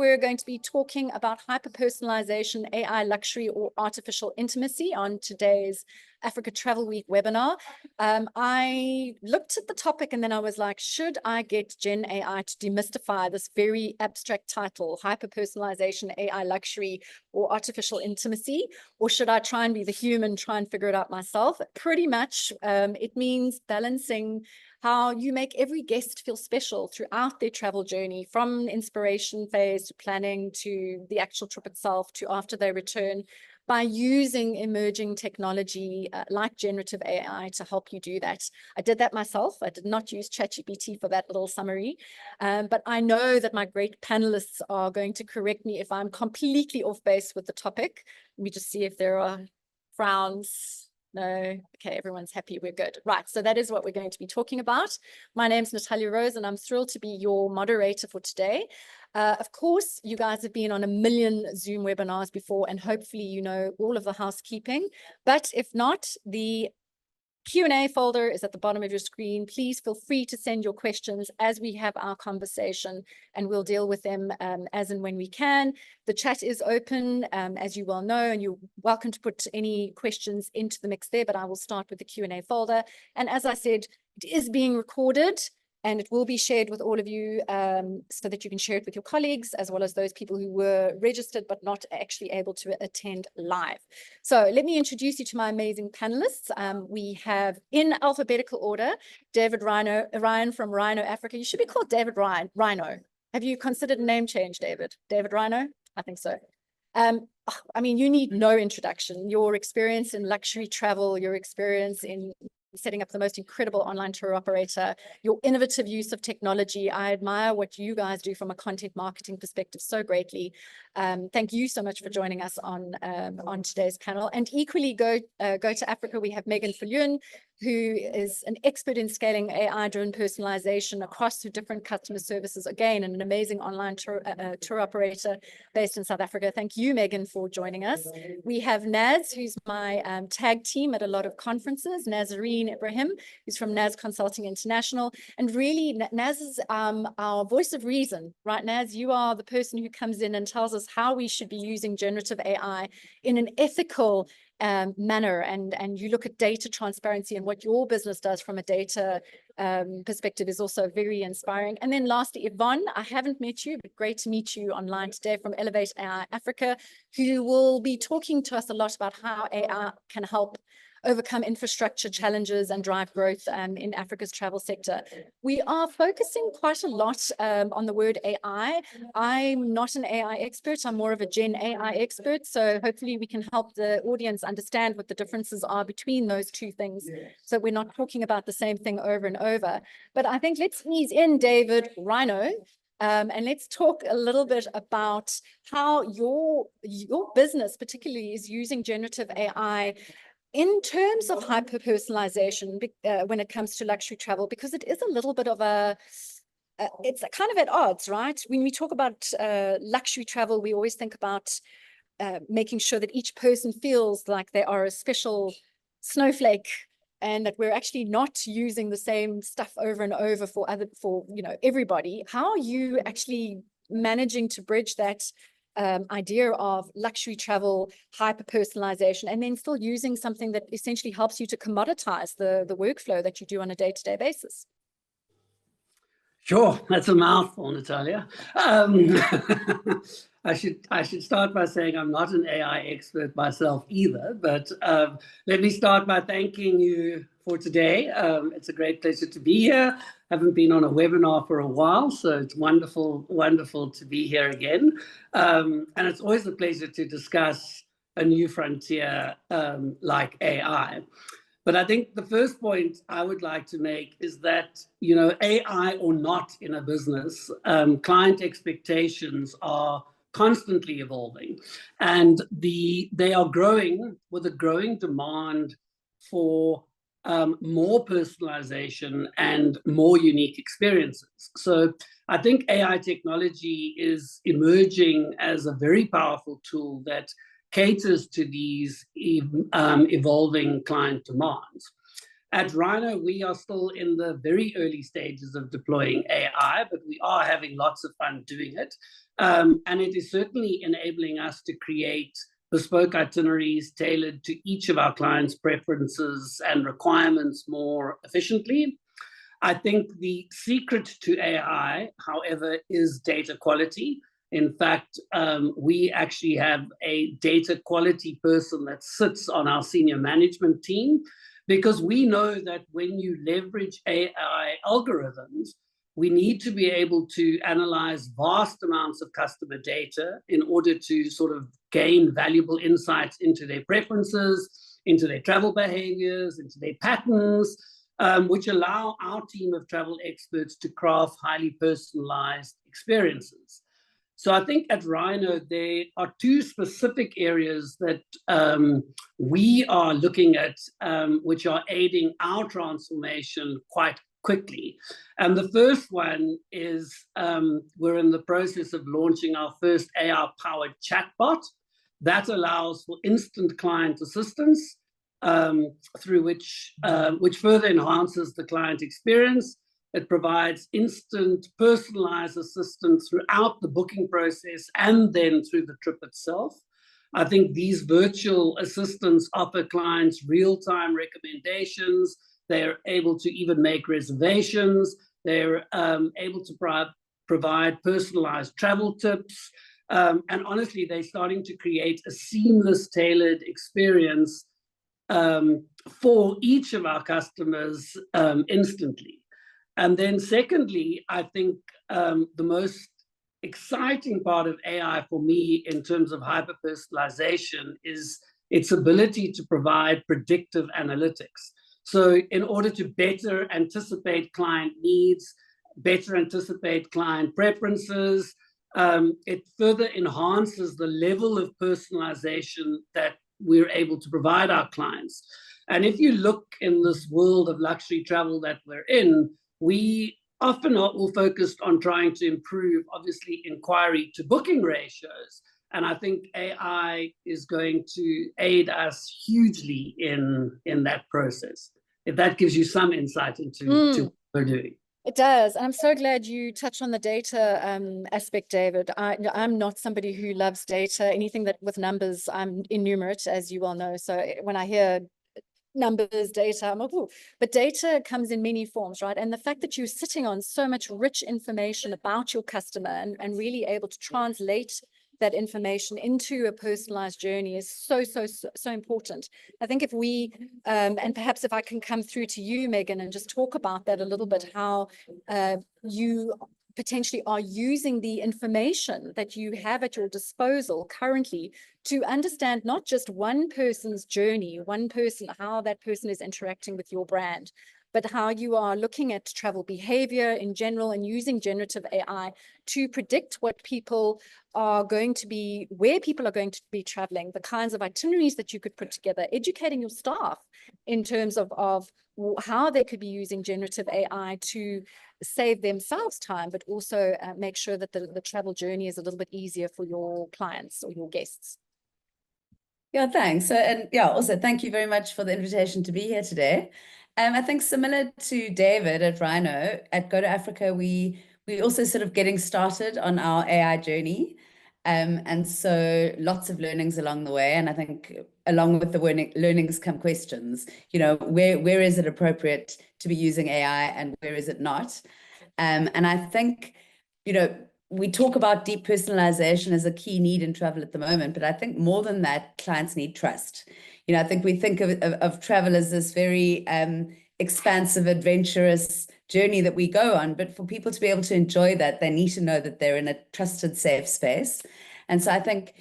we're going to be talking about hyper-personalisation, AI luxury, or artificial intimacy on today's Africa Travel Week webinar. I looked at the topic and then I was like, should I get Gen AI to demystify this very abstract title, hyper-personalisation, AI luxury, or artificial intimacy? Or should I try and be the human, try and figure it out myself? Pretty much, it means balancing how you make every guest feel special throughout their travel journey, from inspiration phase to planning to the actual trip itself to after they return, by using emerging technology like generative AI to help you do that. I did that myself. I did not use ChatGPT for that little summary, but I know that my great panelists are going to correct me if I'm completely off base with the topic. Let me just see if there are frowns. No, okay, everyone's happy, we're good. Right, so that is what we're going to be talking about. My name's Natalia Rose, and I'm thrilled to be your moderator for today. Of course, you guys have been on a million Zoom webinars before, and hopefully you know all of the housekeeping. But if not, the Q&A folder is at the bottom of your screen. Please feel free to send your questions as we have our conversation, and we'll deal with them as and when we can. The chat is open, as you well know, and you're welcome to put any questions into the mix there, but I will start with the Q&A folder. And as I said, it is being recorded, and it will be shared with all of you so that you can share it with your colleagues, as well as those people who were registered but not actually able to attend live. So let me introduce you to my amazing panelists. We have, in alphabetical order, David Ryan from Rhino Africa. You should be called David Rhino. Have you considered a name change, David? David Rhino? I think so. I mean, you need no introduction. Your experience in luxury travel, your experience in setting up the most incredible online tour operator, your innovative use of technology. I admire what you guys do from a content marketing perspective so greatly. Thank you so much for joining us on today's panel. And equally, go to Africa. We have Megan Fulun, who is an expert in scaling AI-driven personalization across the different customer services. Again, an amazing online tour operator based in South Africa. Thank you, Megan, for joining us. We have Naz, who's my tag team at a lot of conferences, Nazarene Ibrahim, who's from Naz Consulting International. And really, Naz is our voice of reason, right, Naz? You are the person who comes in and tells us how we should be using generative AI in an ethical manner, and you look at data transparency, and what your business does from a data perspective is also very inspiring. And then lastly, Yvonne, I haven't met you, but great to meet you online today, from Elevate AI Africa, who will be talking to us a lot about how AI can help overcome infrastructure challenges and drive growth in Africa's travel sector. We are focusing quite a lot on the word AI. I'm not an AI expert. I'm more of a Gen AI expert. So hopefully we can help the audience understand what the differences are between those two things, so we're not talking about the same thing over and over. But I think let's ease in, David Rhino, and let's talk a little bit about how your business particularly is using generative AI in terms of hyper-personalization when it comes to luxury travel, because it is a little bit of it's kind of at odds, right? When we talk about luxury travel, we always think about making sure that each person feels like they are a special snowflake, and that we're actually not using the same stuff over and over for everybody. How are you actually managing to bridge that idea of luxury travel, hyper-personalization, and then still using something that essentially helps you to commoditize the workflow that you do on a day-to-day basis? Sure, that's a mouthful, Natalia. I should start by saying I'm not an AI expert myself either, but let me start by thanking you for today. It's a great pleasure to be here. Haven't been on a webinar for a while, so it's wonderful to be here again. And it's always a pleasure to discuss a new frontier like AI. But I think the first point I would like to make is that, AI or not in a business, client expectations are constantly evolving, and they are growing with a growing demand for more personalization and more unique experiences. So I think AI technology is emerging as a very powerful tool that caters to these evolving client demands. At Rhino, we are still in the very early stages of deploying AI, but we are having lots of fun doing it. And it is certainly enabling us to create bespoke itineraries tailored to each of our clients' preferences and requirements more efficiently. I think the secret to AI, however, is data quality. In fact, we actually have a data quality person that sits on our senior management team, because we know that when you leverage AI algorithms, we need to be able to analyze vast amounts of customer data in order to sort of gain valuable insights into their preferences, into their travel behaviors, into their patterns, which allow our team of travel experts to craft highly personalized experiences. So I think at Rhino, there are two specific areas that we are looking at, which are aiding our transformation quite quickly. And the first one is we're in the process of launching our first AI-powered chatbot that allows for instant client assistance, through which further enhances the client experience. It provides instant personalized assistance throughout the booking process and then through the trip itself. I think these virtual assistants offer clients real-time recommendations. They're able to even make reservations. They're able to provide personalized travel tips. And honestly, they're starting to create a seamless, tailored experience for each of our customers instantly. And then secondly, I think the most exciting part of AI for me in terms of hyper-personalization is its ability to provide predictive analytics. So in order to better anticipate client needs, better anticipate client preferences, it further enhances the level of personalization that we're able to provide our clients. And if you look in this world of luxury travel that we're in, we often are all focused on trying to improve, obviously, inquiry to booking ratios. And I think AI is going to aid us hugely in that process, if that gives you some insight into what we're doing. It does. And I'm so glad you touched on the data aspect, David. I'm not somebody who loves data. Anything that with numbers, I'm innumerate, as you well know. So when I hear numbers, data, I'm like, ooh. But data comes in many forms, right? And the fact that you're sitting on so much rich information about your customer and really able to translate that information into a personalized journey is so important. I think if we, and perhaps if I can come through to you, Megan, and just talk about that a little bit, how you potentially are using the information that you have at your disposal currently to understand not just one person's journey, one person, how that person is interacting with your brand, but how you are looking at travel behavior in general and using generative AI to predict what people are going to be, where people are going to be traveling, the kinds of itineraries that you could put together, educating your staff in terms of how they could be using generative AI to save themselves time, but also make sure that the travel journey is a little bit easier for your clients or your guests. Yeah, thanks. And yeah, also thank you very much for the invitation to be here today. I think similar to David at Rhino, at Go to Africa, we also sort of getting started on our AI journey. And so lots of learnings along the way. And I think along with the learnings come questions, you know, where is it appropriate to be using AI and where is it not? And I think, you know, we talk about deep personalization as a key need in travel at the moment, but I think more than that, clients need trust. You know, I think we think of travel as this very expansive, adventurous journey that we go on, but for people to be able to enjoy that, they need to know that they're in a trusted, safe space. And so I think,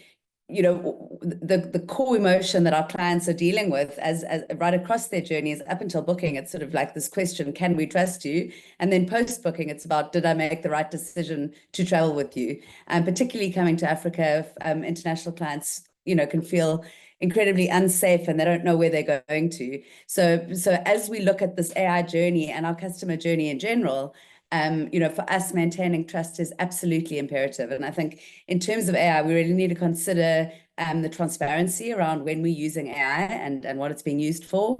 you know, the core emotion that our clients are dealing with as right across their journeys up until booking, it's sort of like this question, can we trust you? And then post-booking, it's about, did I make the right decision to travel with you? And particularly coming to Africa, international clients, you know, can feel incredibly unsafe and they don't know where they're going to. So as we look at this AI journey and our customer journey in general, you know, for us, maintaining trust is absolutely imperative. And I think in terms of AI, we really need to consider the transparency around when we're using AI and what it's being used for.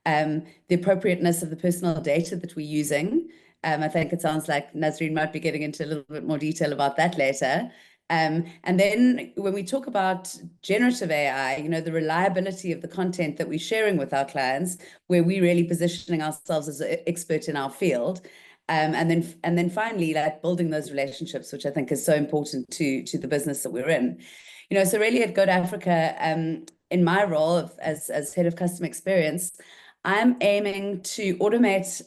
the appropriateness of the personal data that we're using. I think it sounds like Nazreen might be getting into a little bit more detail about that later. And then when we talk about generative AI, the reliability of the content that we're sharing with our clients, where we're really positioning ourselves as an expert in our field. And then finally, like building those relationships, which I think is so important to the business that we're in. So really at Go to Africa, in my role as head of customer experience, I'm aiming to automate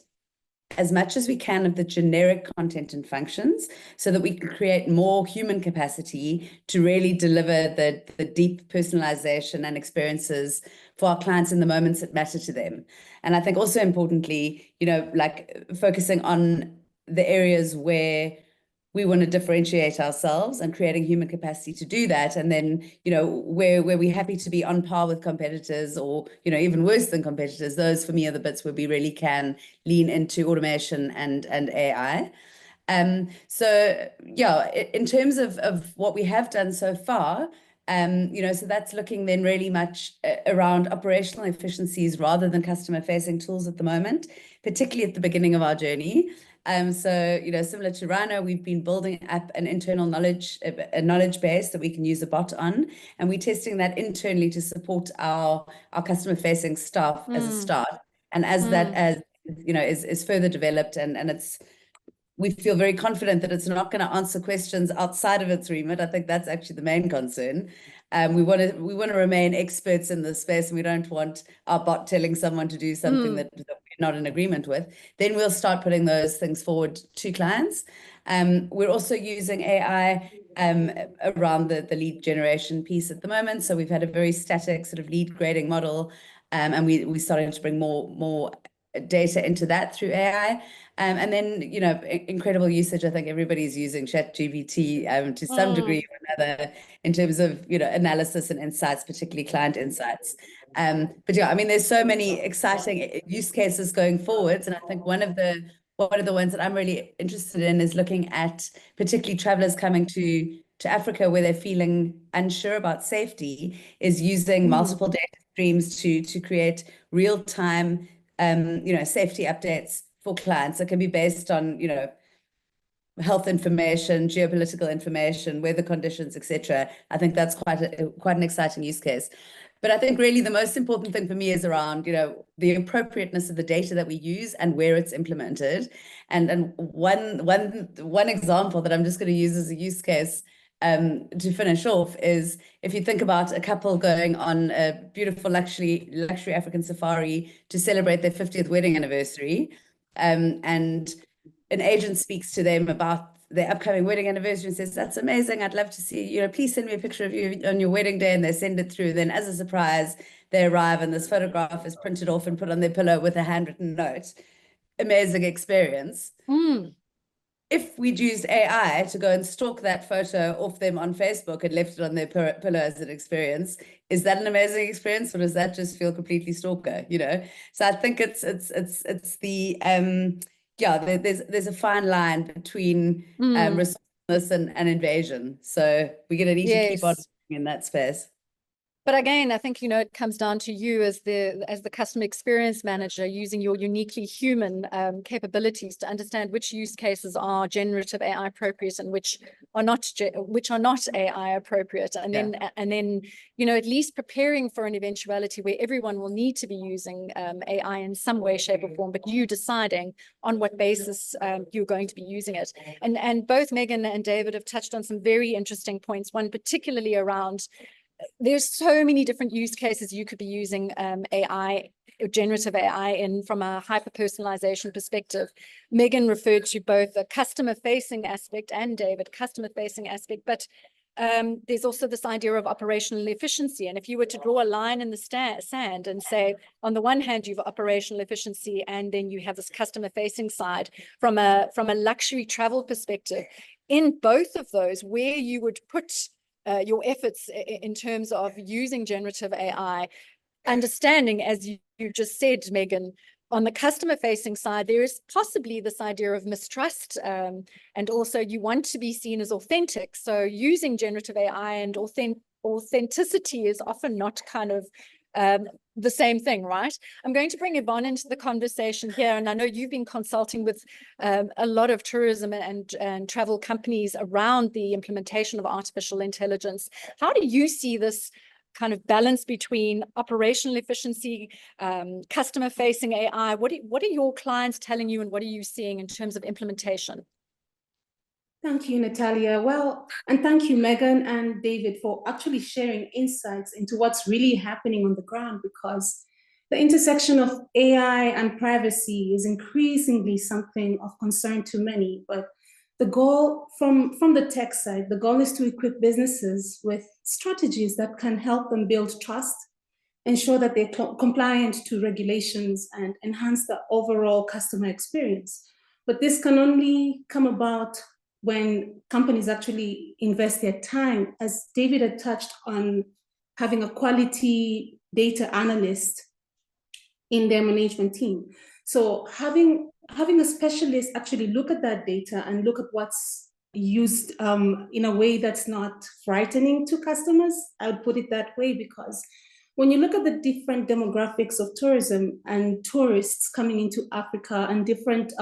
as much as we can of the generic content and functions so that we can create more human capacity to really deliver the deep personalization and experiences for our clients in the moments that matter to them. And I think also importantly, like focusing on the areas where we want to differentiate ourselves and creating human capacity to do that. And then, where we're happy to be on par with competitors or, even worse than competitors, those for me are the bits where we really can lean into automation and AI. So yeah, in terms of what we have done so far, so that's looking then really much around operational efficiencies rather than customer facing tools at the moment, particularly at the beginning of our journey. So, similar to Rhino, we've been building up an internal knowledge base that we can use a bot on, and we're testing that internally to support our customer facing staff as a start. And as that is further developed and we feel very confident that it's not going to answer questions outside of its remit. I think that's actually the main concern. We want to remain experts in this space, and we don't want our bot telling someone to do something that we're not in agreement with. Then we'll start putting those things forward to clients. We're also using AI around the lead generation piece at the moment. So we've had a very static sort of lead grading model, and we're starting to bring more data into that through AI. And then, incredible usage. I think everybody's using ChatGPT to some degree or another in terms of, analysis and insights, particularly client insights. But yeah, I mean, there's so many exciting use cases going forwards. And I think one of the ones that I'm really interested in is looking at particularly travelers coming to Africa where they're feeling unsure about safety, is using multiple data streams to create real-time safety updates for clients that can be based on, health information, geopolitical information, weather conditions, etc. I think that's quite an exciting use case. But I think really the most important thing for me is around, the appropriateness of the data that we use and where it's implemented. And one example that I'm just going to use as a use case to finish off is if you think about a couple going on a beautiful luxury African safari to celebrate their 50th wedding anniversary, and an agent speaks to them about their upcoming wedding anniversary and says, "That's amazing. I'd love to see, please send me a picture of you on your wedding day," and they send it through. Then as a surprise, they arrive and this photograph is printed off and put on their pillow with a handwritten note. Amazing experience. If we'd used AI to go and stalk that photo off them on Facebook and left it on their pillow as an experience, is that an amazing experience, or does that just feel completely stalker? So I think it's the there's a fine line between resourcefulness and invasion. So we're going to need to keep on in that space. But again, I think, it comes down to you as the customer experience manager, using your uniquely human capabilities to understand which use cases are generative AI appropriate and which are not AI appropriate. And then, at least preparing for an eventuality where everyone will need to be using AI in some way, shape or form, but you deciding on what basis you're going to be using it. And both Megan and David have touched on some very interesting points, one particularly around there's so many different use cases you could be using AI, generative AI in from a hyper-personalization perspective. Megan referred to both a customer-facing aspect and David, customer-facing aspect, but there's also this idea of operational efficiency. And if you were to draw a line in the sand and say, on the one hand, you've operational efficiency, and then you have this customer-facing side from a luxury travel perspective, in both of those, where you would put your efforts in terms of using generative AI, understanding, as you just said, Megan, on the customer-facing side, there is possibly this idea of mistrust, and also you want to be seen as authentic. So using generative AI and authenticity is often not kind of the same thing, right? I'm going to bring Yvonne into the conversation here. And I know you've been consulting with a lot of tourism and travel companies around the implementation of artificial intelligence. How do you see this kind of balance between operational efficiency, customer-facing AI? What are your clients telling you, and what are you seeing in terms of implementation? Thank you, Natalia. Well, and thank you, Megan and David, for actually sharing insights into what's really happening on the ground, because the intersection of AI and privacy is increasingly something of concern to many. But the goal from the tech side, the goal is to equip businesses with strategies that can help them build trust, ensure that they're compliant to regulations, and enhance the overall customer experience. But this can only come about when companies actually invest their time, as David had touched on, having a quality data analyst in their management team. So having a specialist actually look at that data and look at what's used in a way that's not frightening to customers, I would put it that way, because when you look at the different demographics of tourism and tourists coming into Africa and different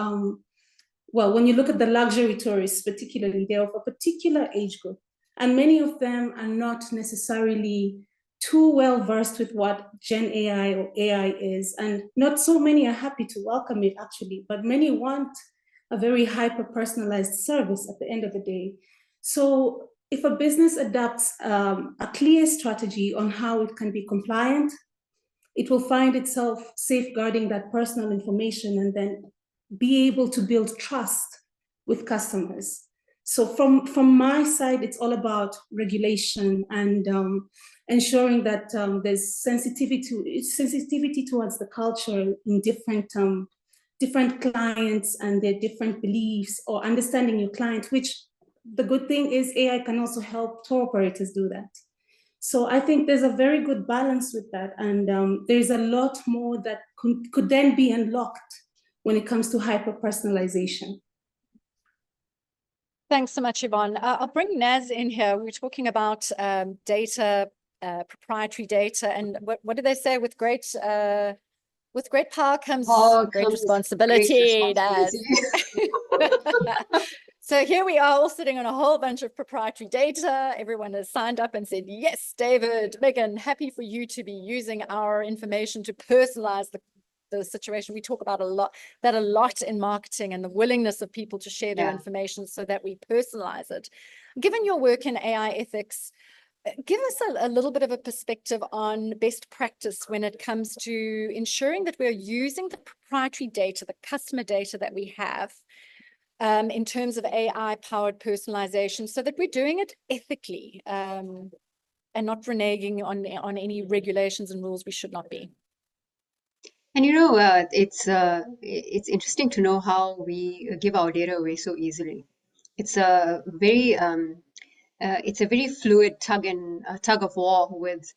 well, when you look at the luxury tourists, particularly, they're of a particular age group, and many of them are not necessarily too well versed with what Gen AI or AI is, and not so many are happy to welcome it, actually, but many want a very hyper-personalized service at the end of the day. So if a business adopts a clear strategy on how it can be compliant, it will find itself safeguarding that personal information and then be able to build trust with customers. So from my side, it's all about regulation and ensuring that there's sensitivity towards the culture in different clients and their different beliefs, or understanding your client, which the good thing is AI can also help tour operators do that. So I think there's a very good balance with that. And there's a lot more that could then be unlocked when it comes to hyper-personalization. Thanks so much, Yvonne. I'll bring Naz in here. We're talking about data, proprietary data, and what do they say? With great power comes great responsibility. So here we are, all sitting on a whole bunch of proprietary data. Everyone has signed up and said, yes, David, Megan, happy for you to be using our information to personalize the situation. We talk about a lot in marketing, and the willingness of people to share their information so that we personalize it. Given your work in AI ethics, give us a little bit of a perspective on best practice when it comes to ensuring that we're using the proprietary data, the customer data that we have, in terms of AI-powered personalization, so that we're doing it ethically and not reneging on any regulations and rules we should not be. And it's interesting to know how we give our data away so easily. It's a very fluid tug of war with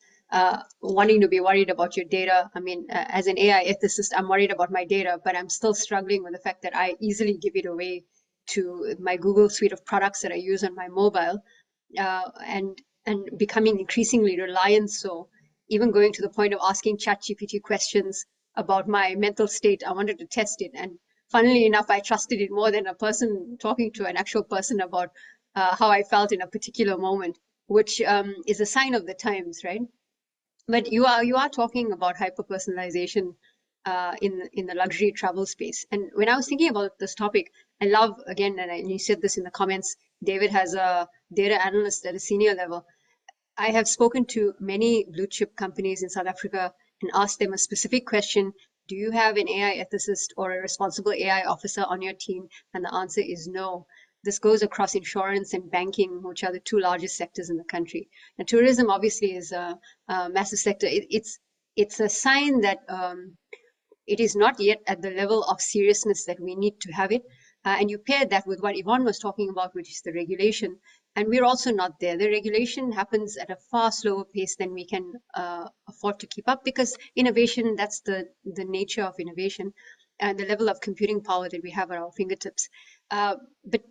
wanting to be worried about your data. I mean, as an AI ethicist, I'm worried about my data, but I'm still struggling with the fact that I easily give it away to my Google suite of products that I use on my mobile, and becoming increasingly reliant. So even going to the point of asking ChatGPT questions about my mental state, I wanted to test it. And funnily enough, I trusted it more than a person talking to an actual person about how I felt in a particular moment, which is a sign of the times, right? But you are talking about hyper-personalization in the luxury travel space. And when I was thinking about this topic, I love, again, and you said this in the comments, David has a data analyst at a senior level. I have spoken to many blue chip companies in South Africa and asked them a specific question: do you have an AI ethicist or a responsible AI officer on your team? And the answer is no. This goes across insurance and banking, which are the two largest sectors in the country. And tourism obviously is a massive sector. It's a sign that it is not yet at the level of seriousness that we need to have it. And you pair that with what Yvonne was talking about, which is the regulation. And we're also not there. The regulation happens at a far slower pace than we can afford to keep up, because innovation, that's the nature of innovation and the level of computing power that we have at our fingertips. But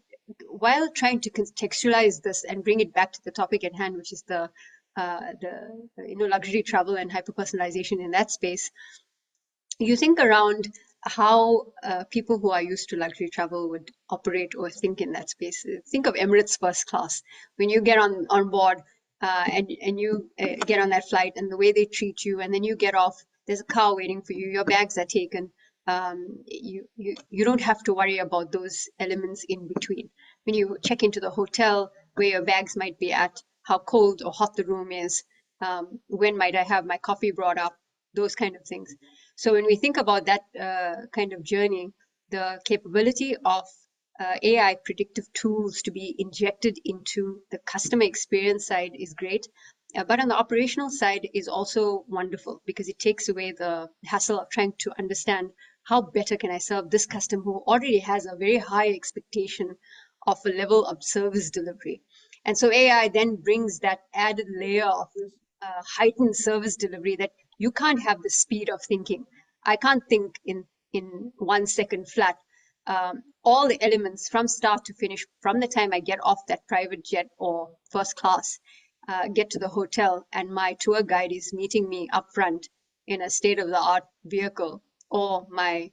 while trying to contextualize this and bring it back to the topic at hand, which is the luxury travel and hyper-personalization in that space, you think around how people who are used to luxury travel would operate or think in that space. Think of Emirates first class. When you get on board and you get on that flight, and the way they treat you, and then you get off, there's a car waiting for you, your bags are taken. You don't have to worry about those elements in between. When you check into the hotel, where your bags might be at, how cold or hot the room is, when might I have my coffee brought up, those kind of things. So when we think about that kind of journey, the capability of AI predictive tools to be injected into the customer experience side is great. But on the operational side is also wonderful, because it takes away the hassle of trying to understand how better can I serve this customer who already has a very high expectation of a level of service delivery. And so AI then brings that added layer of heightened service delivery, that you can't have the speed of thinking. I can't think in 1 second flat. All the elements from start to finish, from the time I get off that private jet or first class, get to the hotel, and my tour guide is meeting me up front in a state-of-the-art vehicle, or my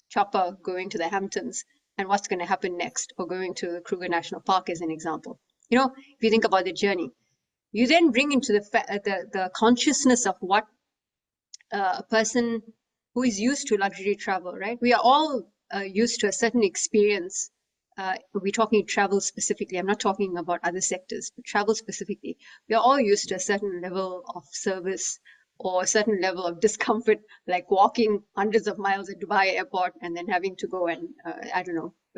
chopper going to the Hamptons, and what's going to happen next, or going to the Kruger National Park as an example. If you think about the journey, you then bring into the consciousness of what a person who is used to luxury travel, right? We are all used to a certain experience. We're talking travel specifically. I'm not talking about other sectors, but travel specifically. We are all used to a certain level of service or a certain level of discomfort, like walking hundreds of miles at Dubai airport and then having to go and,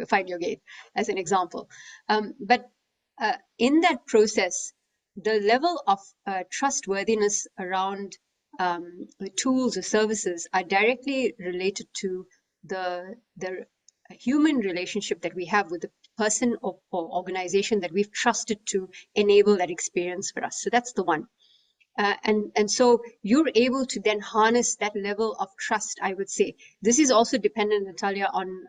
find your gate, as an example. But in that process, the level of trustworthiness around the tools or services are directly related to the human relationship that we have with the person or organization that we've trusted to enable that experience for us. So that's the one. And so you're able to then harness that level of trust, I would say. This is also dependent, Natalia, on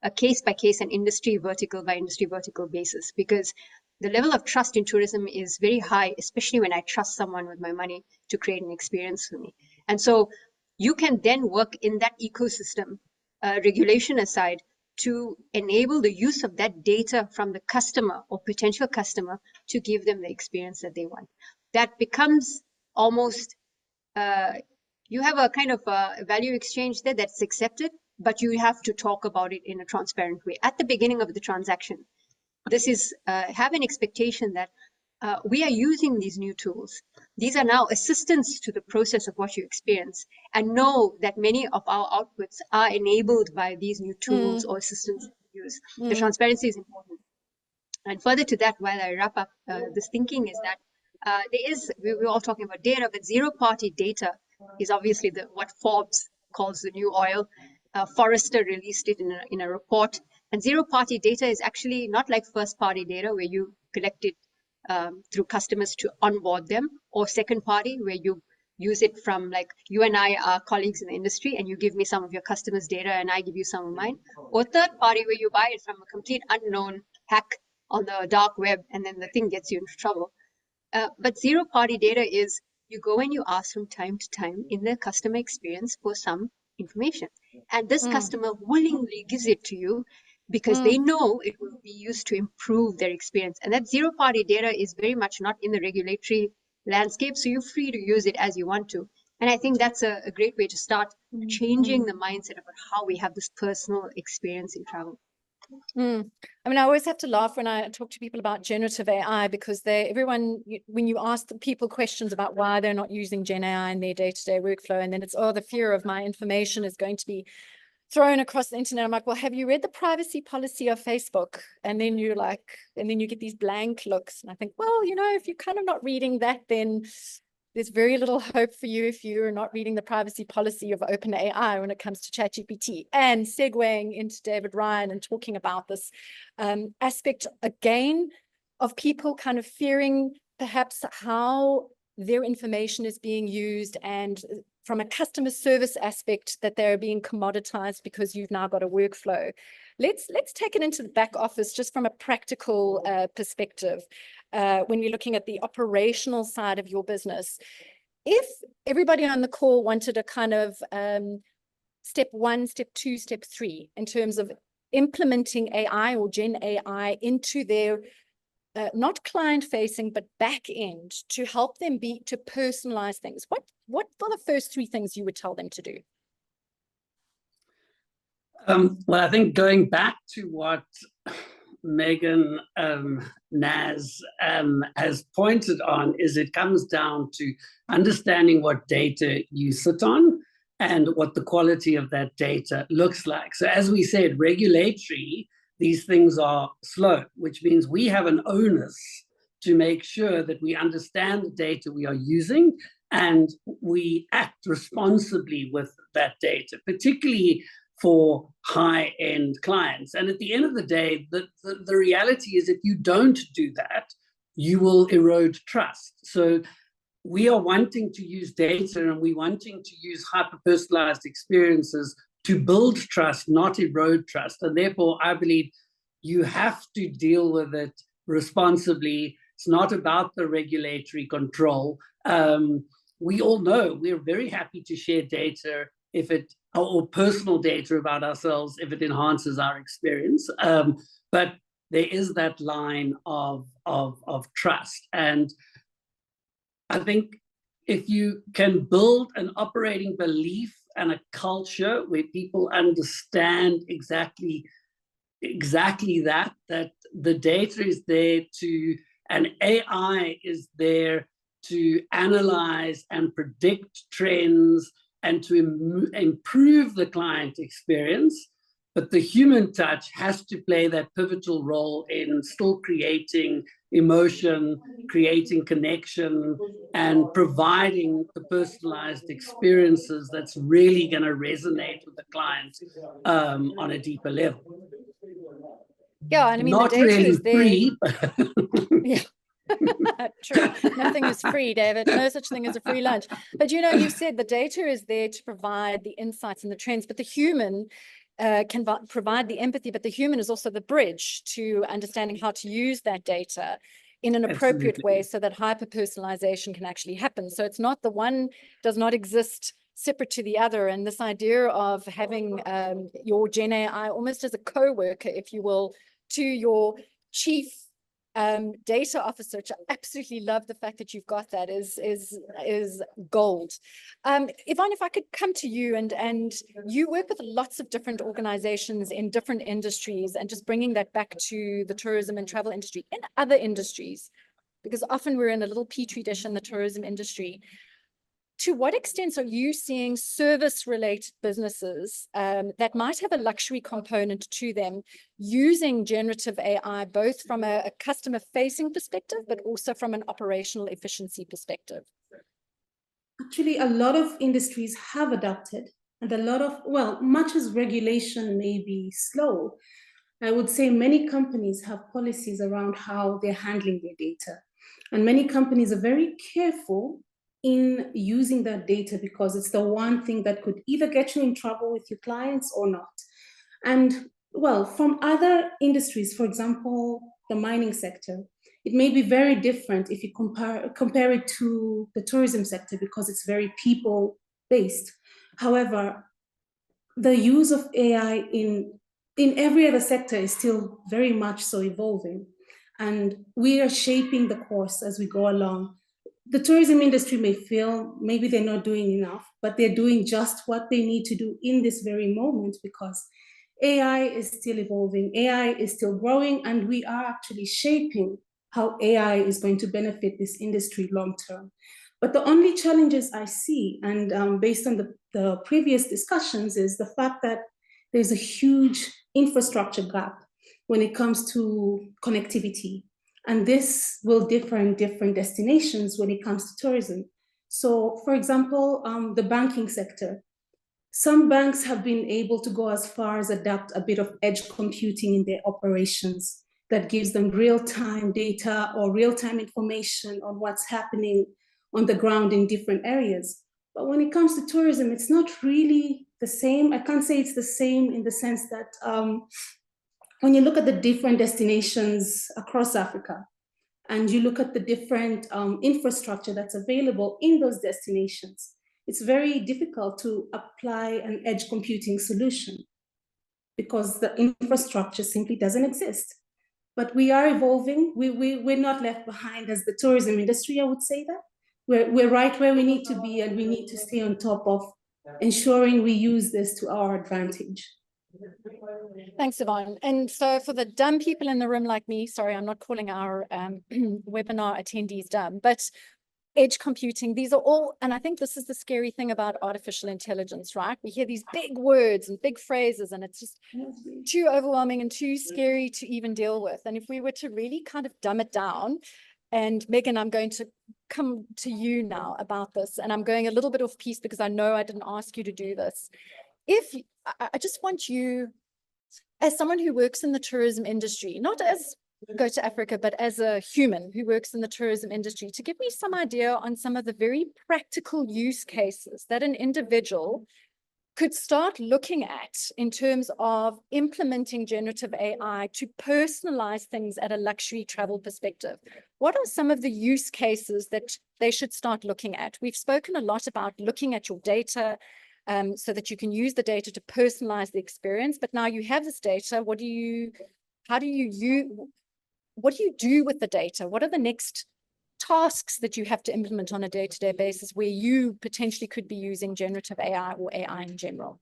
a case-by-case and industry vertical by industry vertical basis, because the level of trust in tourism is very high, especially when I trust someone with my money to create an experience for me. And so you can then work in that ecosystem, regulation aside, to enable the use of that data from the customer or potential customer to give them the experience that they want. That becomes almost, you have a kind of a value exchange there that's accepted, but you have to talk about it in a transparent way. At the beginning of the transaction, this is have an expectation that we are using these new tools. These are now assistants to the process of what you experience, and know that many of our outputs are enabled by these new tools or assistants that we use. The transparency is important. And further to that, while I wrap up this thinking, is that we're all talking about data, but zero-party data is obviously what Forbes calls the new oil. Forrester released it in a report. And zero-party data is actually not like first-party data, where you collect it through customers to onboard them, or second-party, where you use it from, like, you and I are colleagues in the industry, and you give me some of your customers' data and I give you some of mine. Or third-party, where you buy it from a complete unknown hack on the dark web, and then the thing gets you into trouble. But zero-party data is, you go and you ask from time to time in the customer experience for some information. And this customer willingly gives it to you, because they know it will be used to improve their experience. And that zero-party data is very much not in the regulatory landscape, so you're free to use it as you want to. And I think that's a great way to start changing the mindset about how we have this personal experience in travel. I mean, I always have to laugh when I talk to people about generative AI, because when you ask the people questions about why they're not using Gen AI in their day-to-day workflow, and then it's, the fear of my information is going to be thrown across the internet. I'm like, well, have you read the privacy policy of Facebook? And then you're like, and then you get these blank looks. And I think, well, if you're kind of not reading that, then there's very little hope for you if you're not reading the privacy policy of OpenAI when it comes to ChatGPT. And segueing into David Ryan and talking about this aspect again of people kind of fearing perhaps how their information is being used, and from a customer service aspect, that they're being commoditized because you've now got a workflow. Let's take it into the back office, just from a practical perspective. when we're looking at the operational side of your business. If everybody on the call wanted a kind of step 1, step 2, step 3 in terms of implementing AI or Gen AI into their not client facing, but back end to help them to personalize things, what are the first 3 things you would tell them to do? Well, I think going back to what Megan Naz has pointed on is it comes down to understanding what data you sit on and what the quality of that data looks like. So as we said, regulatory, these things are slow, which means we have an onus to make sure that we understand the data we are using and we act responsibly with that data, particularly for high-end clients. And at the end of the day, the reality is if you don't do that, you will erode trust. So we are wanting to use data and we're wanting to use hyper-personalized experiences to build trust, not erode trust. And therefore, I believe you have to deal with it responsibly. It's not about the regulatory control. We all know we're very happy to share data or personal data about ourselves if it enhances our experience. But there is that line of trust. And I think if you can build an operating belief and a culture where people understand exactly that the data is there and AI is there to analyze and predict trends and to improve the client experience, but the human touch has to play that pivotal role in still creating emotion, creating connection, and providing the personalized experiences that's really going to resonate with the client on a deeper level. Yeah, and I mean, not the data really is there. Free. Yeah. True. Nothing is free, David. No such thing as a free lunch. But you know, you said the data is there to provide the insights and the trends, but the human can provide the empathy, but the human is also the bridge to understanding how to use that data in an appropriate way so that hyper-personalization can actually happen. So it's not the one does not exist separate to the other. And this idea of having your Gen AI almost as a co-worker, if you will, to your chief data officer, which I absolutely love the fact that you've got that is gold. Yvonne, if I could come to you, and you work with lots of different organizations in different industries, and just bringing that back to the tourism and travel industry and other industries, because often we're in a little petri dish in the tourism industry. To what extent are you seeing service-related businesses that might have a luxury component to them using generative AI, both from a customer-facing perspective, but also from an operational efficiency perspective? Actually, a lot of industries have adapted, and much as regulation may be slow, I would say many companies have policies around how they're handling their data. And many companies are very careful in using that data because it's the one thing that could either get you in trouble with your clients or not. And well, from other industries, for example, the mining sector, it may be very different if you compare it to the tourism sector because it's very people-based. However, the use of AI in every other sector is still very much so evolving. And we are shaping the course as we go along. The tourism industry may feel maybe they're not doing enough, but they're doing just what they need to do in this very moment because AI is still evolving, AI is still growing, and we are actually shaping how AI is going to benefit this industry long term. But the only challenges I see, and based on the previous discussions, is the fact that there's a huge infrastructure gap when it comes to connectivity. And this will differ in different destinations when it comes to tourism. So, for example, the banking sector. Some banks have been able to go as far as adapt a bit of edge computing in their operations that gives them real-time data or real-time information on what's happening on the ground in different areas. But when it comes to tourism, it's not really the same. I can't say it's the same in the sense that when you look at the different destinations across Africa, and you look at the different infrastructure that's available in those destinations, it's very difficult to apply an edge computing solution because the infrastructure simply doesn't exist. But we are evolving. We're not left behind as the tourism industry, I would say that. We're right where we need to be, and we need to stay on top of ensuring we use this to our advantage. Thanks, Yvonne. And so for the dumb people in the room like me, sorry, I'm not calling our webinar attendees dumb, but edge computing, these are all, and I think this is the scary thing about artificial intelligence, right? We hear these big words and big phrases, and it's just too overwhelming and too scary to even deal with. And if we were to really kind of dumb it down, and Megan, I'm going to come to you now about this, and I'm going a little bit off piece because I know I didn't ask you to do this. I just want you, as someone who works in the tourism industry, not as Go to Africa, but as a human who works in the tourism industry, to give me some idea on some of the very practical use cases that an individual could start looking at in terms of implementing generative AI to personalize things at a luxury travel perspective. What are some of the use cases that they should start looking at? We've spoken a lot about looking at your data, so that you can use the data to personalize the experience. But now you have this data, what do you do with the data? What are the next tasks that you have to implement on a day-to-day basis where you potentially could be using generative AI or AI in general?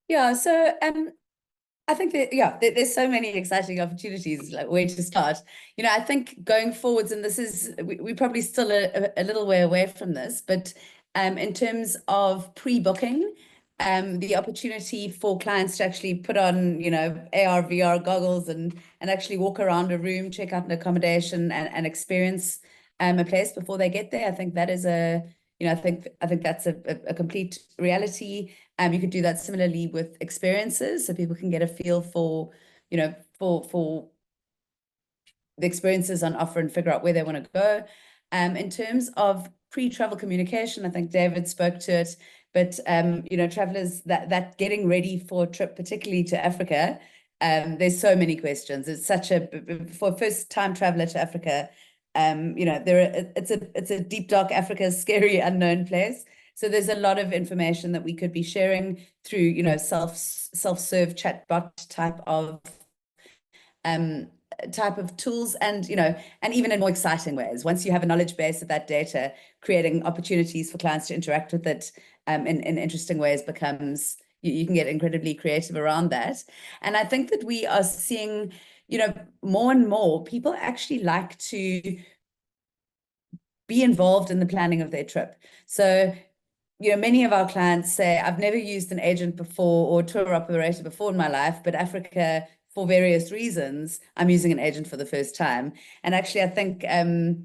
Yeah, so I think that, there's so many exciting opportunities, like where to start. I think going forwards, and this is, we're probably still a little way away from this, but in terms of pre-booking, the opportunity for clients to actually put on, AR, VR goggles and actually walk around a room, check out an accommodation and experience a place before they get there. I think that is I think that's a complete reality. You could do that similarly with experiences, so people can get a feel for, for the experiences on offer and figure out where they want to go. In terms of pre-travel communication, I think David spoke to it, but travelers that getting ready for a trip, particularly to Africa, there's so many questions. It's such for a first-time traveler to Africa, it's a deep, dark Africa, scary, unknown place. So there's a lot of information that we could be sharing through, self-serve chatbot type of tools, and and even in more exciting ways. Once you have a knowledge base of that data, creating opportunities for clients to interact with it in interesting ways becomes, you can get incredibly creative around that. And I think that we are seeing, more and more people actually like to be involved in the planning of their trip. So many of our clients say, I've never used an agent before or tour operator before in my life, but Africa, for various reasons, I'm using an agent for the first time. And actually, I think, I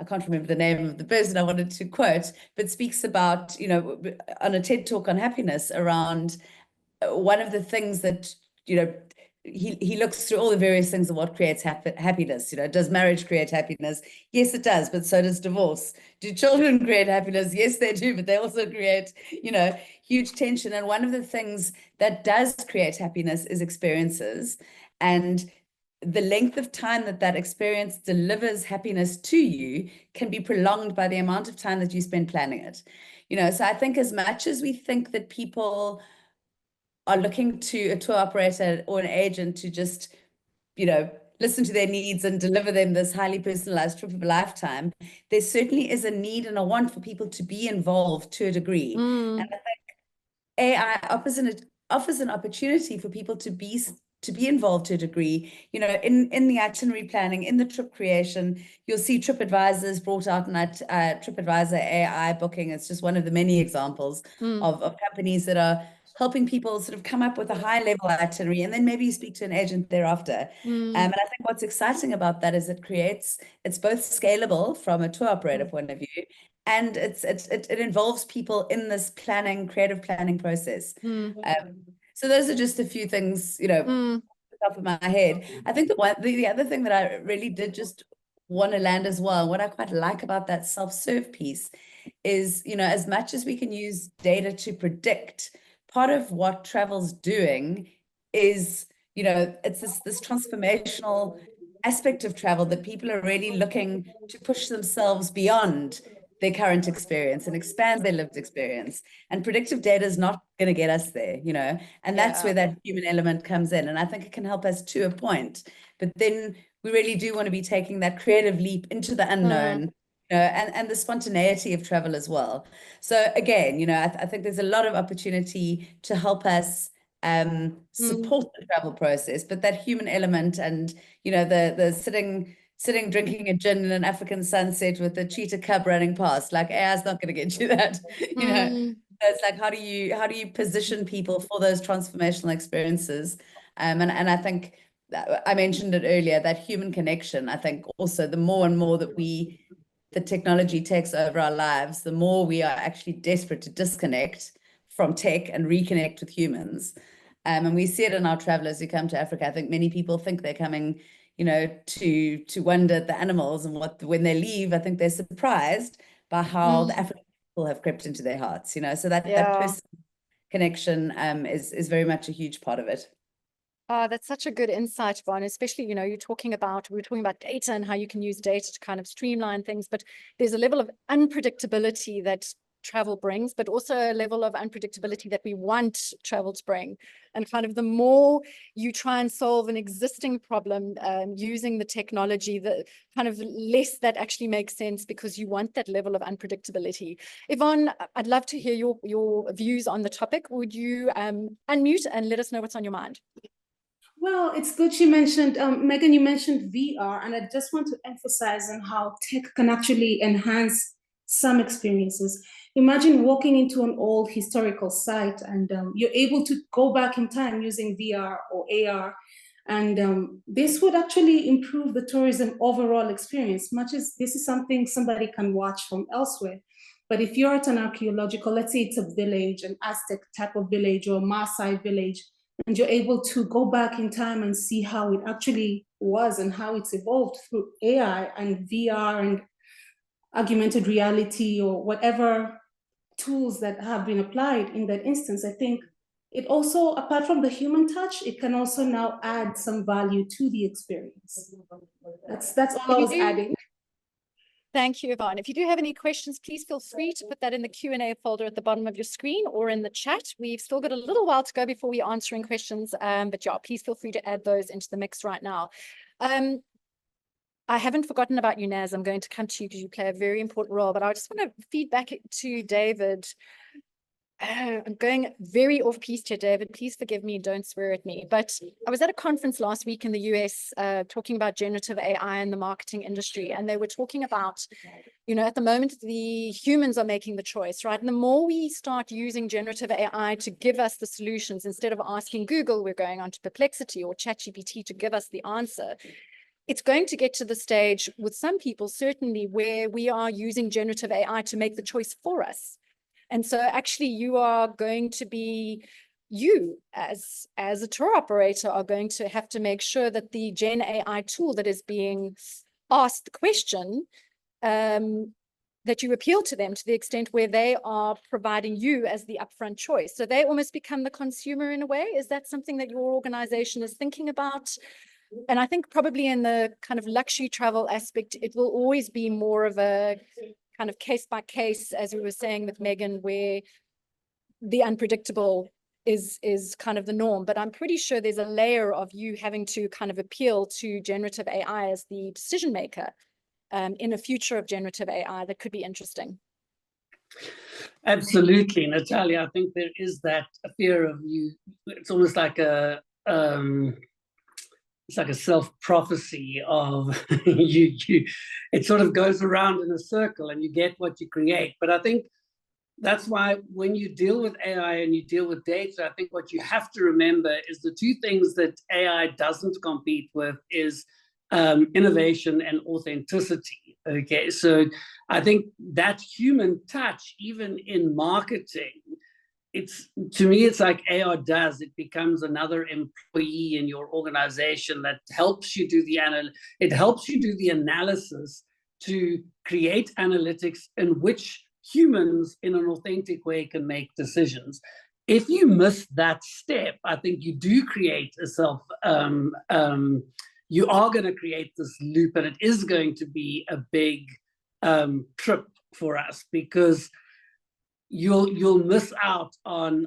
can't remember the name of the person I wanted to quote, but speaks about, on a TED Talk on happiness, around one of the things that, he looks through all the various things of what creates happiness. Does marriage create happiness? Yes, it does, but so does divorce. Do children create happiness? Yes, they do, but they also create, huge tension. And one of the things that does create happiness is experiences. And the length of time that experience delivers happiness to you can be prolonged by the amount of time that you spend planning it. So I think as much as we think that people are looking to a tour operator or an agent to just, listen to their needs and deliver them this highly personalized trip of a lifetime, there certainly is a need and a want for people to be involved to a degree. And I think AI offers an opportunity for people to be involved to a degree, in the itinerary planning, in the trip creation. You'll see TripAdvisor's brought out TripAdvisor AI booking. It's just one of the many examples of companies that are helping people sort of come up with a high-level itinerary, and then maybe you speak to an agent thereafter. And I think what's exciting about that is it's both scalable from a tour operator point of view, and it involves people in this creative planning process. So those are just a few things, off the top of my head. I think the other thing that I really did just want to land as well, what I quite like about that self-serve piece is, as much as we can use data to predict, part of what travel's doing is, it's this transformational aspect of travel that people are really looking to push themselves beyond their current experience and expand their lived experience. And predictive data is not going to get us there, you know, and that's where that human element comes in. And I think it can help us to a point, but then we really do want to be taking that creative leap into the unknown, you know, and the spontaneity of travel as well. So again, you know, I think there's a lot of opportunity to help us support the travel process, but that human element and, you know, the sitting drinking a gin in an African sunset with a cheetah cub running past, like AI is not going to get you that, you know. So it's like, how do you position people for those transformational experiences? And I think I mentioned it earlier, that human connection. I think also the more and more that the technology takes over our lives, the more we are actually desperate to disconnect from tech and reconnect with humans. And we see it in our travelers who come to Africa. I think many people think they're coming, you know, to wonder at the animals, and when they leave, I think they're surprised by how the African people have crept into their hearts, you know. So that personal connection is very much a huge part of it. That's such a good insight, Yvonne, especially, you know, we were talking about data and how you can use data to kind of streamline things, but there's a level of unpredictability that travel brings, but also a level of unpredictability that we want travel to bring. And kind of the more you try and solve an existing problem using the technology, the kind of less that actually makes sense, because you want that level of unpredictability. Yvonne, I'd love to hear your views on the topic. Would you unmute and let us know what's on your mind? Well, it's good you mentioned, Megan, you mentioned VR, and I just want to emphasize on how tech can actually enhance some experiences. Imagine walking into an old historical site and you're able to go back in time using VR or AR. And this would actually improve the tourism overall experience, much as this is something somebody can watch from elsewhere. But if you're at an archaeological, let's say it's a village, an Aztec type of village or a Maasai village, and you're able to go back in time and see how it actually was and how it's evolved through AI and VR and augmented reality or whatever tools that have been applied in that instance, I think it also, apart from the human touch, it can also now add some value to the experience. That's all I was adding. Thank you, Yvonne. If you do have any questions, please feel free to put that in the Q&A folder at the bottom of your screen or in the chat. We've still got a little while to go before we're answering questions, but yeah, please feel free to add those into the mix right now. I haven't forgotten about you, Naz. I'm going to come to you because you play a very important role, but I just want to feed back to David. I'm going very off piste here, David. Please forgive me. Don't swear at me. But I was at a conference last week in the US talking about generative AI in the marketing industry. And they were talking about, you know, at the moment, the humans are making the choice, right? And the more we start using generative AI to give us the solutions, instead of asking Google, we're going on to Perplexity or ChatGPT to give us the answer. It's going to get to the stage with some people, certainly, where we are using generative AI to make the choice for us. And so actually you are going to be, you as a tour operator are going to have to make sure that the Gen AI tool that is being asked the question, that you appeal to them to the extent where they are providing you as the upfront choice. So they almost become the consumer in a way. Is that something that your organization is thinking about? And I think probably in the kind of luxury travel aspect, it will always be more of a kind of case by case, as we were saying with Megan, where the unpredictable is kind of the norm. But I'm pretty sure there's a layer of you having to kind of appeal to generative AI as the decision maker in a future of generative AI that could be interesting. Absolutely, Natalia. I think there is that fear of you. It's almost like a it's like a self-prophecy of you. It sort of goes around in a circle and you get what you create. But I think that's why when you deal with AI and you deal with data, I think what you have to remember is the two things that AI doesn't compete with is innovation and authenticity. Okay, so I think that human touch, even in marketing, to me, it's like AR does. It becomes another employee in your organization that helps you do the analysis to create analytics in which humans in an authentic way can make decisions. If you miss that step, I think you do create a you are going to create this loop, and it is going to be a big trip for us, because you'll miss out on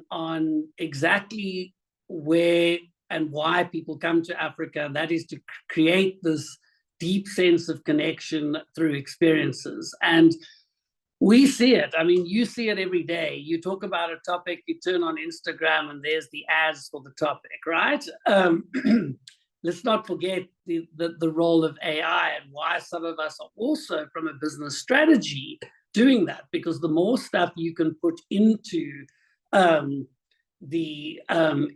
exactly where and why people come to Africa. And that is to create this deep sense of connection through experiences. And we see it. I mean, you see it every day. You talk about a topic, you turn on Instagram, and there's the ads for the topic, right? Let's not forget the role of AI and why some of us are also, from a business strategy, doing that, because the more stuff you can put into the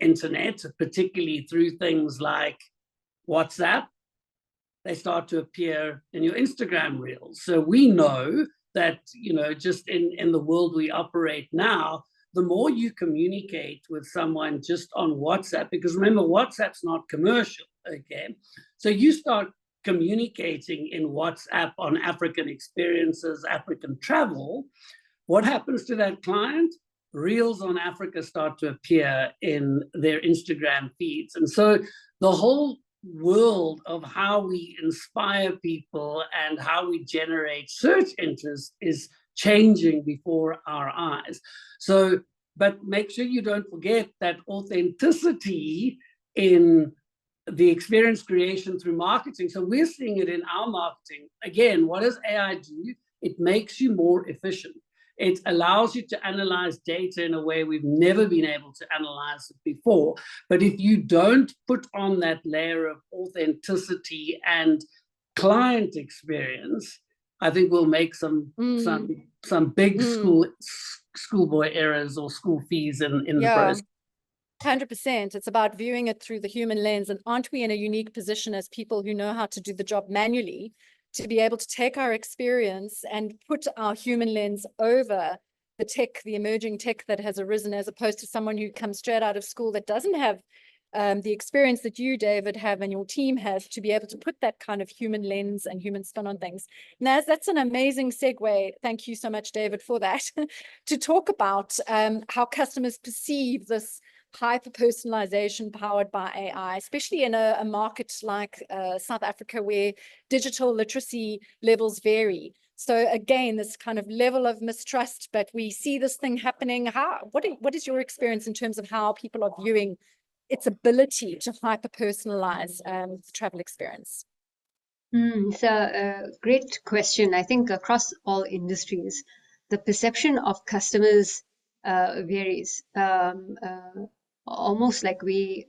internet, particularly through things like WhatsApp, they start to appear in your Instagram reels. So we know that, you know, just in the world we operate now, the more you communicate with someone just on WhatsApp, because remember, WhatsApp's not commercial, okay? So you start communicating in WhatsApp on African experiences, African travel, what happens to that client? Reels on Africa start to appear in their Instagram feeds. And so the whole world of how we inspire people and how we generate search interest is changing before our eyes. So, but make sure you don't forget that authenticity in the experience creation through marketing. So we're seeing it in our marketing. Again, what does AI do? It makes you more efficient. It allows you to analyze data in a way we've never been able to analyze it before. But if you don't put on that layer of authenticity and client experience, I think we'll make some big schoolboy errors or school fees in the process. 100%. It's about viewing it through the human lens. And aren't we in a unique position as people who know how to do the job manually to be able to take our experience and put our human lens over the tech, the emerging tech that has arisen, as opposed to someone who comes straight out of school that doesn't have the experience that you, David, have and your team has, to be able to put that kind of human lens and human spin on things. Naz, that's an amazing segue. Thank you so much, David, for that, to talk about how customers perceive this hyper-personalization powered by AI, especially in a market like South Africa, where digital literacy levels vary. So again, this kind of level of mistrust, but we see this thing happening. What is your experience in terms of how people are viewing its ability to hyper-personalize the travel experience? It's a great question. I think across all industries, the perception of customers varies. Almost like we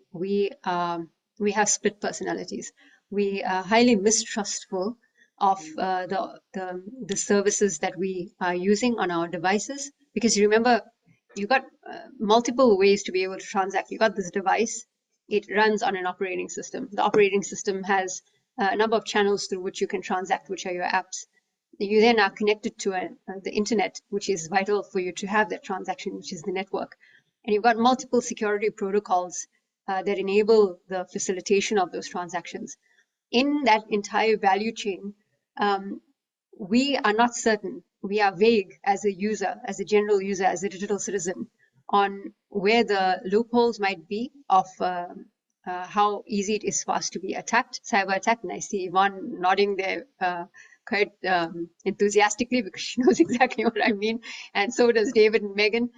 have split personalities. We are highly mistrustful of the services that we are using on our devices, because you remember, you got multiple ways to be able to transact. You got this device, it runs on an operating system. The operating system has a number of channels through which you can transact, which are your apps. You then are connected to the internet, which is vital for you to have that transaction, which is the network. And you've got multiple security protocols that enable the facilitation of those transactions. In that entire value chain, we are not certain. We are vague as a user, as a general user, as a digital citizen, on where the loopholes might be of how easy it is for us to be attacked, cyber attacked. And I see Yvonne nodding there quite enthusiastically, because she knows exactly what I mean. And so does David and Megan.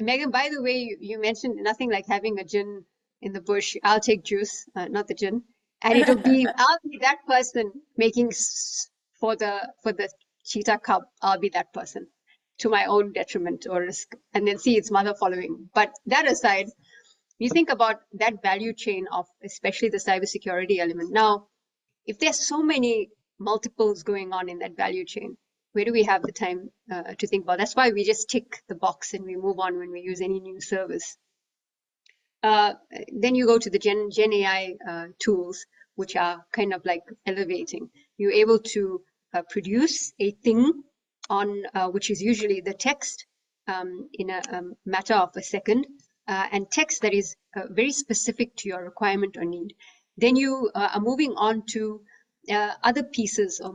Megan, by the way, you mentioned nothing like having a gin in the bush. I'll take juice, not the gin. And it'll be, I'll be that person making for the cheetah cub. I'll be that person, to my own detriment or risk, and then see its mother following. But that aside, you think about that value chain of especially the cybersecurity element. Now, if there's so many multiples going on in that value chain, where do we have the time to think about? That's why we just tick the box and we move on when we use any new service. Then you go to the Gen AI tools, which are kind of like elevating. You're able to produce a thing on which is usually the text in a matter of a second, and text that is very specific to your requirement or need. Then you are moving on to other pieces or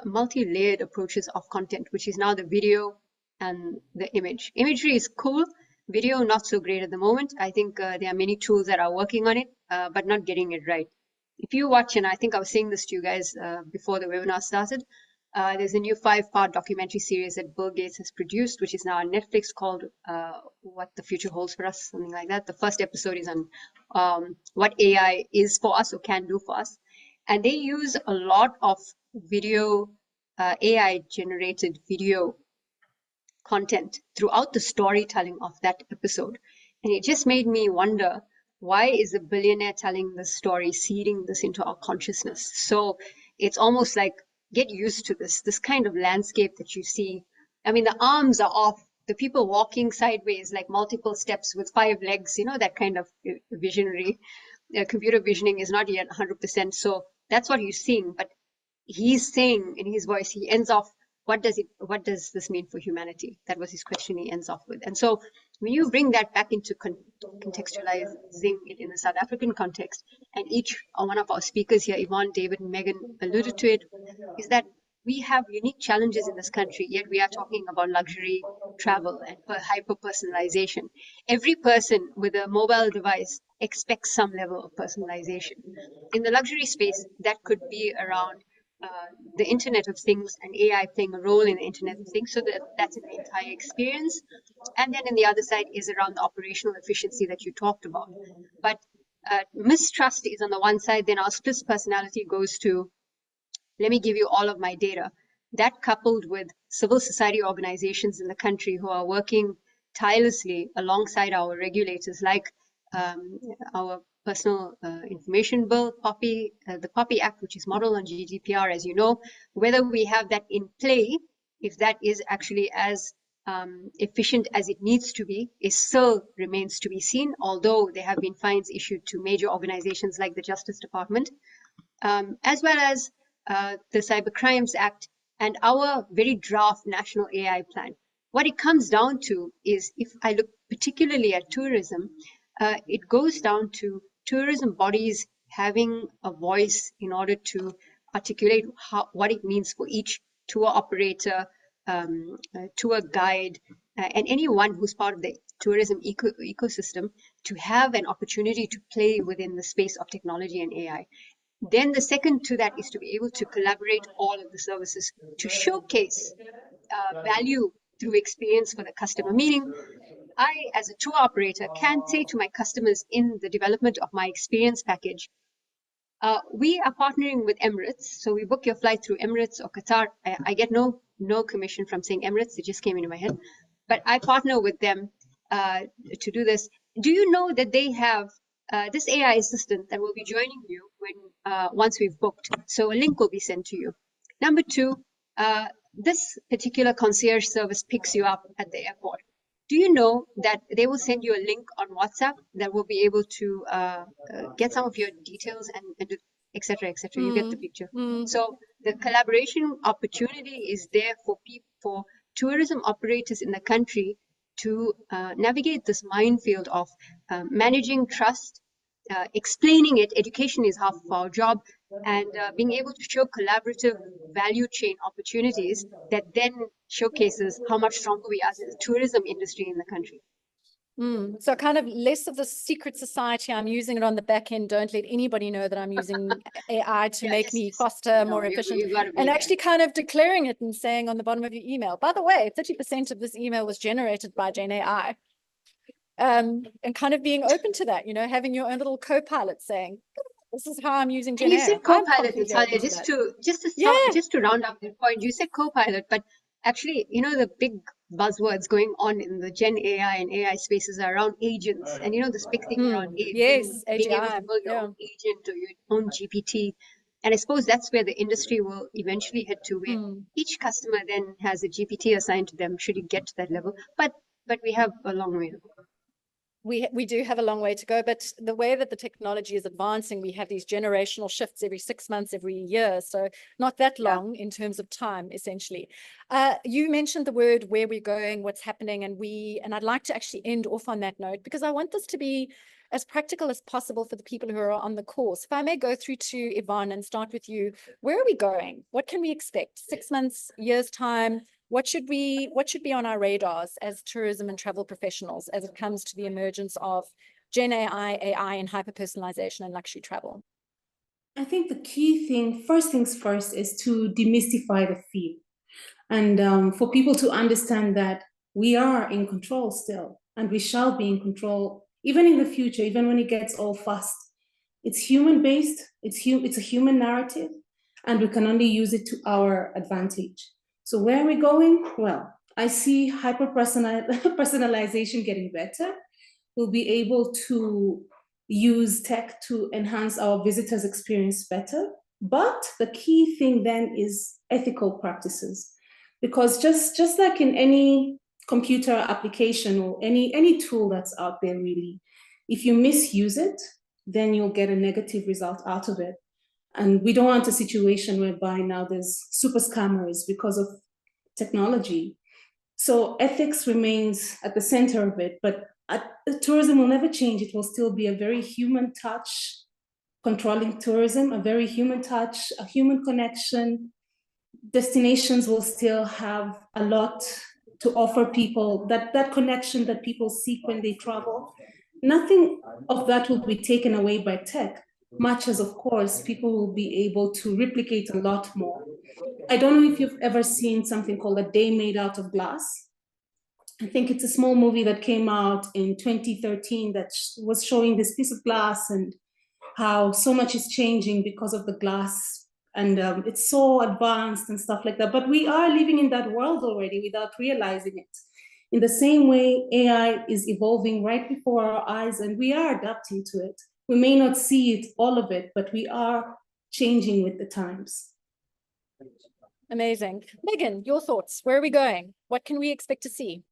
multi-layered approaches of content, which is now the video and the image. Imagery is cool. Video, not so great at the moment. I think there are many tools that are working on it, but not getting it right. if you watch, and I think I was saying this to you guys before the webinar started, there's a new 5-part documentary series that Bill Gates has produced, which is now on Netflix, called What the Future Holds for Us, something like that. The first episode is on what AI is for us or can do for us. And they use a lot of video, AI-generated video content throughout the storytelling of that episode. And it just made me wonder, why is a billionaire telling this story, seeding this into our consciousness? So it's almost like, get used to this kind of landscape that you see. I mean, the arms are off, the people walking sideways, like multiple steps with 5 legs, you know, that kind of visionary. Computer visioning is not yet 100%. So that's what you're seeing. But he's saying in his voice, he ends off, what does this mean for humanity? That was his question he ends off with. And so when you bring that back into contextualizing it in the South African context, and each one of our speakers here, Yvonne, David, and Megan, alluded to it, is that we have unique challenges in this country, yet we are talking about luxury travel and hyper-personalization. Every person with a mobile device expects some level of personalization. In the luxury space, that could be around the Internet of Things and AI playing a role in the Internet of Things, so that's an entire experience. And then in the other side is around the operational efficiency that you talked about. But mistrust is on the one side, then our split personality goes to, let me give you all of my data. That, coupled with civil society organizations in the country who are working tirelessly alongside our regulators, like our Personal Information Bill, the POPI Act, which is modeled on GDPR, as you know, whether we have that in play, if that is actually as efficient as it needs to be, is still remains to be seen, although there have been fines issued to major organizations like the Justice Department, as well as the Cyber Crimes Act and our very draft National AI Plan. What it comes down to is, if I look particularly at tourism, it goes down to tourism bodies having a voice in order to articulate what it means for each tour operator, tour guide, and anyone who's part of the tourism ecosystem to have an opportunity to play within the space of technology and AI. Then the second to that is to be able to collaborate all of the services to showcase value through experience for the customer. Meaning, I, as a tour operator, can say to my customers in the development of my experience package, we are partnering with Emirates, so we book your flight through Emirates or Qatar. I get no commission from saying Emirates, it just came into my head. But I partner with them to do this. Do you know that they have this AI assistant that will be joining you when once we've booked? So a link will be sent to you. Number 2, this particular concierge service picks you up at the airport. Do you know that they will send you a link on WhatsApp that will be able to get some of your details and et cetera, et cetera. You get the picture. So the collaboration opportunity is there for tourism operators in the country to navigate this minefield of managing trust, explaining it. Education is half of our job, and being able to show collaborative value chain opportunities that then showcases how much stronger we are as a tourism industry in the country. So kind of less of the secret society, I'm using it on the back end, don't let anybody know that I'm using AI to make me faster, more efficient, and actually kind of declaring it and saying on the bottom of your email, by the way, 30% of this email was generated by Gen AI. And kind of being open to that, you know, having your own little co-pilot saying, this is how I'm using Gen AI. You said co-pilot, Natalia, just to round up the point, you said co-pilot, but actually, you know, the big buzzwords going on in the Gen AI and AI spaces are around agents. And you know, this big thing around being able to build your own agent or your own GPT. And I suppose that's where the industry will eventually head to, where each customer then has a GPT assigned to them should it get to that level. But we have a long way to go. We do have a long way to go, but the way that the technology is advancing, we have these generational shifts every 6 months, every year. So not that long in terms of time, essentially. You mentioned the word where we're going, what's happening, and I'd like to actually end off on that note, because I want this to be as practical as possible for the people who are on the course. If I may go through to Yvonne and start with you, where are we going? What can we expect? 6 months, years time? What should be on our radars as tourism and travel professionals as it comes to the emergence of Gen AI, and hyper-personalization and luxury travel? I think the key thing, first things first, is to demystify the fear. And for people to understand that we are in control still, and we shall be in control even in the future, even when it gets all fast. It's human-based, it's a human narrative, and we can only use it to our advantage. So where are we going? Well, I see hyper-personalization getting better. We'll be able to use tech to enhance our visitors' experience better. But the key thing then is ethical practices. Because just like in any computer application or any tool that's out there, really, if you misuse it, then you'll get a negative result out of it. And we don't want a situation whereby now there's super scammers because of technology. So ethics remains at the center of it, but tourism will never change. It will still be a very human touch, controlling tourism, a very human touch, a human connection. Destinations will still have a lot to offer people, that connection that people seek when they travel. Nothing of that will be taken away by tech, much as, of course, people will be able to replicate a lot more. I don't know if you've ever seen something called A Day Made Out of Glass. I think it's a small movie that came out in 2013 that was showing this piece of glass and how so much is changing because of the glass, and it's so advanced and stuff like that. But we are living in that world already without realizing it. In the same way, AI is evolving right before our eyes, and we are adapting to it. We may not see it, all of it, but we are changing with the times. Amazing. Megan, your thoughts. Where are we going? What can we expect to see?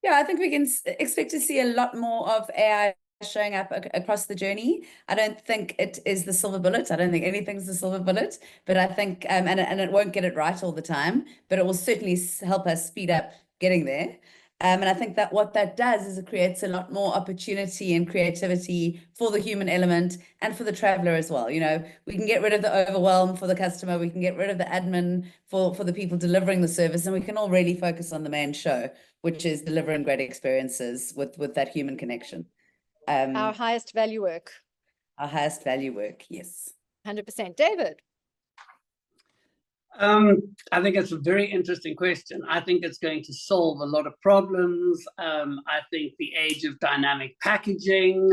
Yeah, I think we can expect to see a lot more of AI showing up across the journey. I don't think it is the silver bullet. I don't think anything's the silver bullet, but I think, and it won't get it right all the time, but it will certainly help us speed up getting there. And I think that what that does is it creates a lot more opportunity and creativity for the human element and for the traveler as well. You know, we can get rid of the overwhelm for the customer. We can get rid of the admin for the people delivering the service, and we can all really focus on the main show, which is delivering great experiences with that human connection. Our highest value work. Our highest value work, yes. 100%. David? I think it's a very interesting question. I think it's going to solve a lot of problems. I think the age of dynamic packaging,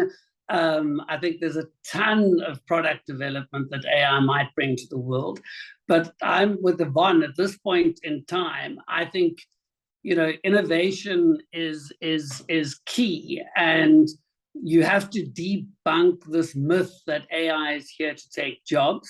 I think there's a ton of product development that AI might bring to the world. But I'm with Yvonne at this point in time. I think, you know, innovation is key, and you have to debunk this myth that AI is here to take jobs.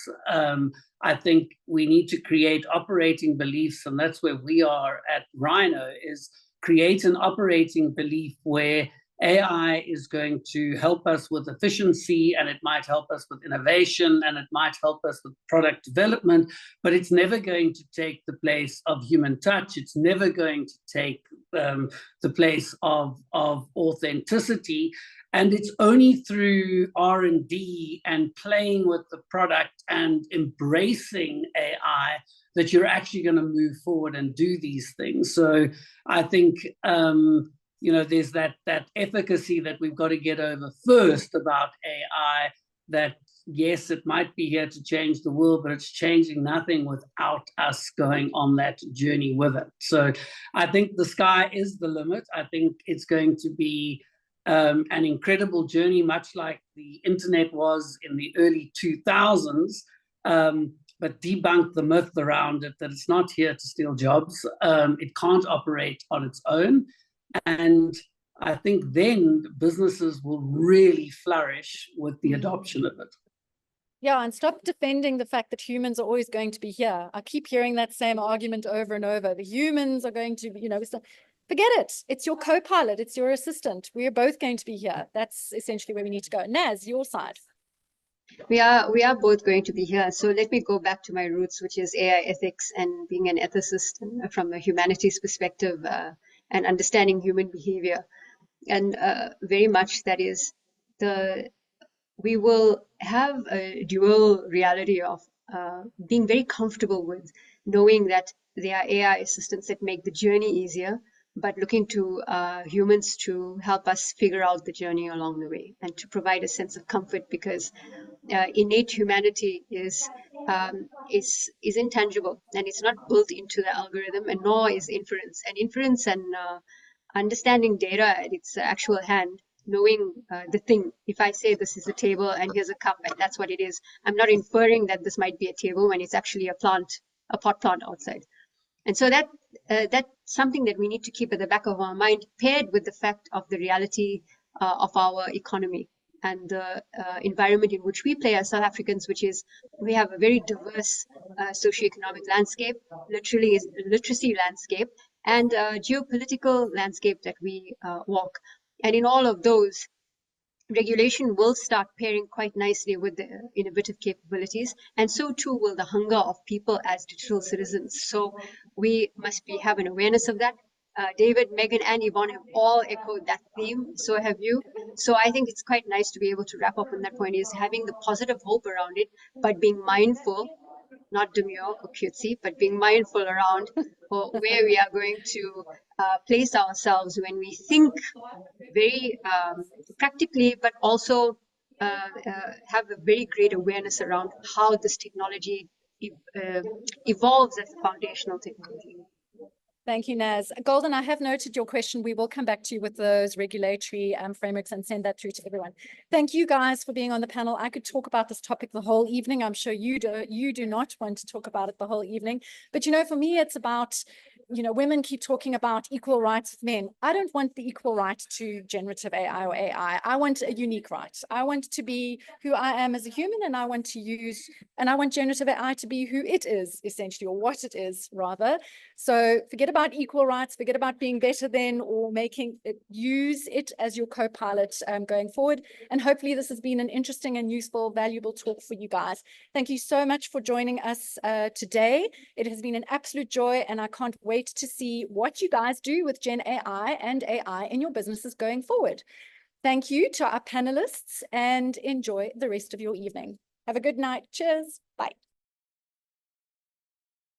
I think we need to create operating beliefs, and that's where we are at Rhino, is create an operating belief where AI is going to help us with efficiency, and it might help us with innovation, and it might help us with product development, but it's never going to take the place of human touch. It's never going to take the place of authenticity. And it's only through R&D and playing with the product and embracing AI that you're actually going to move forward and do these things. So I think, you know, there's that efficacy that we've got to get over first about AI, that yes, it might be here to change the world, but it's changing nothing without us going on that journey with it. So I think the sky is the limit. I think it's going to be an incredible journey, much like the internet was in the early 2000s, but debunk the myth around it that it's not here to steal jobs. It can't operate on its own. And I think then businesses will really flourish with the adoption of it. Yeah, and stop defending the fact that humans are always going to be here. I keep hearing that same argument over and over. The humans are going to, you know, forget it. It's your co-pilot. It's your assistant. We are both going to be here. That's essentially where we need to go. Naz, your side. We are both going to be here. So let me go back to my roots, which is AI ethics and being an ethicist from a humanities perspective and understanding human behavior. And very much that is we will have a dual reality of being very comfortable with knowing that there are AI assistants that make the journey easier, but looking to humans to help us figure out the journey along the way and to provide a sense of comfort, because innate humanity is intangible and it's not built into the algorithm, and nor is inference. And inference and understanding data at its actual hand, knowing the thing. If I say this is a table and here's a cup and that's what it is, I'm not inferring that this might be a table when it's actually a plant, a pot plant outside. And so that's something that we need to keep at the back of our mind, paired with the fact of the reality of our economy and the environment in which we play as South Africans, which is we have a very diverse socioeconomic landscape, literacy landscape, and geopolitical landscape that we walk. And in all of those, regulation will start pairing quite nicely with the innovative capabilities, and so too will the hunger of people as digital citizens. So we must have an awareness of that. David, Megan, and Yvonne have all echoed that theme. So have you. So I think it's quite nice to be able to wrap up on that point, is having the positive hope around it, but being mindful, not demure or cutesy, but being mindful around where we are going to place ourselves when we think very practically, but also have a very great awareness around how this technology evolves as a foundational technology. Thank you, Naz. Golden, I have noted your question. We will come back to you with those regulatory frameworks and send that through to everyone. Thank you guys for being on the panel. I could talk about this topic the whole evening. I'm sure you do not want to talk about it the whole evening. But, you know, for me, it's about, you know, women keep talking about equal rights with men. I don't want the equal right to generative AI or AI. I want a unique right. I want to be who I am as a human, and I want generative AI to be who it is, essentially, or what it is, rather. So forget about equal rights, forget about being better than, or making it, use it as your co-pilot going forward. And hopefully this has been an interesting and useful, valuable talk for you guys. Thank you so much for joining us today. It has been an absolute joy, and I can't wait to see what you guys do with Gen AI and AI in your businesses going forward. Thank you to our panelists, and enjoy the rest of your evening. Have a good night. Cheers. Bye.